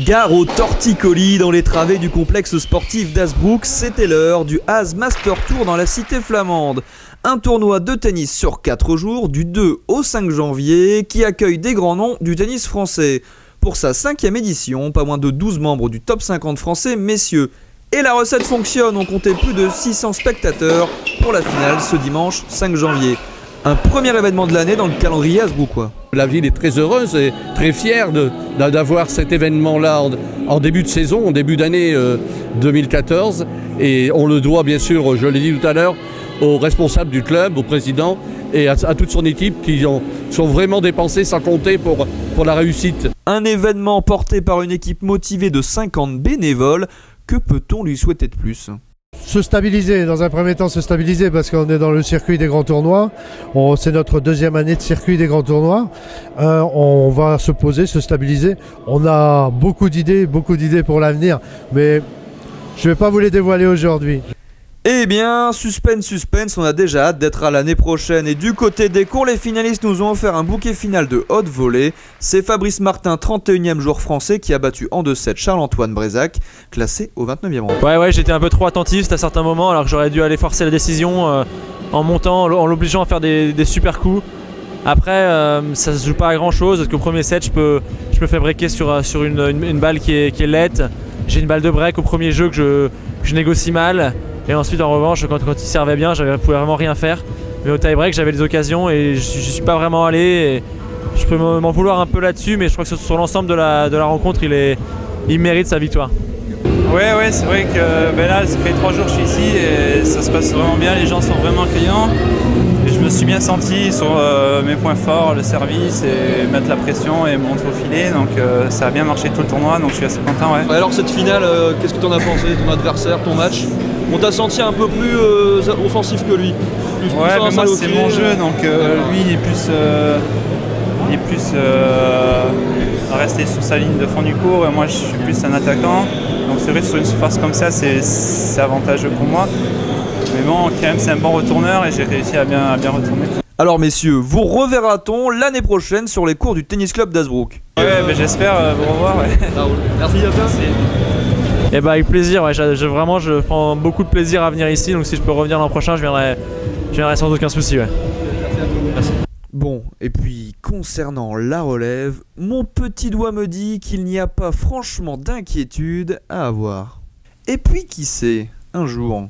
Gare aux torticolis dans les travées du complexe sportif d'Hazebrouck, c'était l'heure du Haz Master Tour dans la cité flamande. Un tournoi de tennis sur 4 jours, du 2 au 5 janvier, qui accueille des grands noms du tennis français. Pour sa 5e édition, pas moins de 12 membres du top 50 français, messieurs. Et la recette fonctionne, on comptait plus de 600 spectateurs pour la finale ce dimanche 5 janvier. Un premier événement de l'année dans le calendrier hazebrouckois. La ville est très heureuse et très fière d'avoir cet événement-là en début de saison, en début d'année 2014. Et on le doit bien sûr, je l'ai dit tout à l'heure, aux responsables du club, au président et à toute son équipe qui sont vraiment dépensés sans compter pour la réussite. Un événement porté par une équipe motivée de 50 bénévoles. Que peut-on lui souhaiter de plus ? Se stabiliser, dans un premier temps se stabiliser parce qu'on est dans le circuit des grands tournois. C'est notre 2e année de circuit des grands tournois. On va se poser, se stabiliser. On a beaucoup d'idées pour l'avenir, mais je ne vais pas vous les dévoiler aujourd'hui. Eh bien, suspense, on a déjà hâte d'être à l'année prochaine. Et du côté des cours, les finalistes nous ont offert un bouquet final de haute volée. C'est Fabrice Martin, 31e joueur français, qui a battu en 2-7 Charles-Antoine Brézac, classé au 29e rang. Ouais, j'étais un peu trop attentif à certains moments, alors que j'aurais dû aller forcer la décision en montant, en l'obligeant à faire des super coups. Après, ça se joue pas à grand chose, parce qu'au premier set, je me fais breaker sur une balle qui est laite. J'ai une balle de break au premier jeu que je négocie mal. Et ensuite, en revanche, quand il servait bien, je pouvais vraiment rien faire. Mais au tie-break, j'avais des occasions et je ne suis pas vraiment allé. Et je peux m'en vouloir un peu là-dessus, mais je crois que sur l'ensemble de la rencontre, il mérite sa victoire. Ouais, c'est vrai que là, ça fait 3 jours que je suis ici et ça se passe vraiment bien. Les gens sont vraiment accueillants. Et je me suis bien senti sur mes points forts, le service et mettre la pression et monter au filet. Donc ça a bien marché tout le tournoi, donc je suis assez content. Ouais. Alors cette finale, qu'est-ce que tu en as pensé, ton adversaire, ton match? On t'a senti un peu plus offensif que lui. Ouais, mais moi c'est mon jeu, donc lui il est plus à rester sur sa ligne de fond du court et moi je suis plus un attaquant. Donc c'est vrai que sur une surface comme ça c'est avantageux pour moi. Mais bon, quand même c'est un bon retourneur et j'ai réussi à bien retourner. Alors messieurs, vous reverra-t-on l'année prochaine sur les cours du tennis club d'Hazebrouck? Ouais, j'espère vous revoir. Ouais. Merci à toi. Et avec plaisir, ouais, je prends beaucoup de plaisir à venir ici, donc si je peux revenir l'an prochain, je viendrai sans aucun souci. Ouais. Merci. Bon, et puis concernant la relève, mon petit doigt me dit qu'il n'y a pas franchement d'inquiétude à avoir. Et puis qui sait, un jour,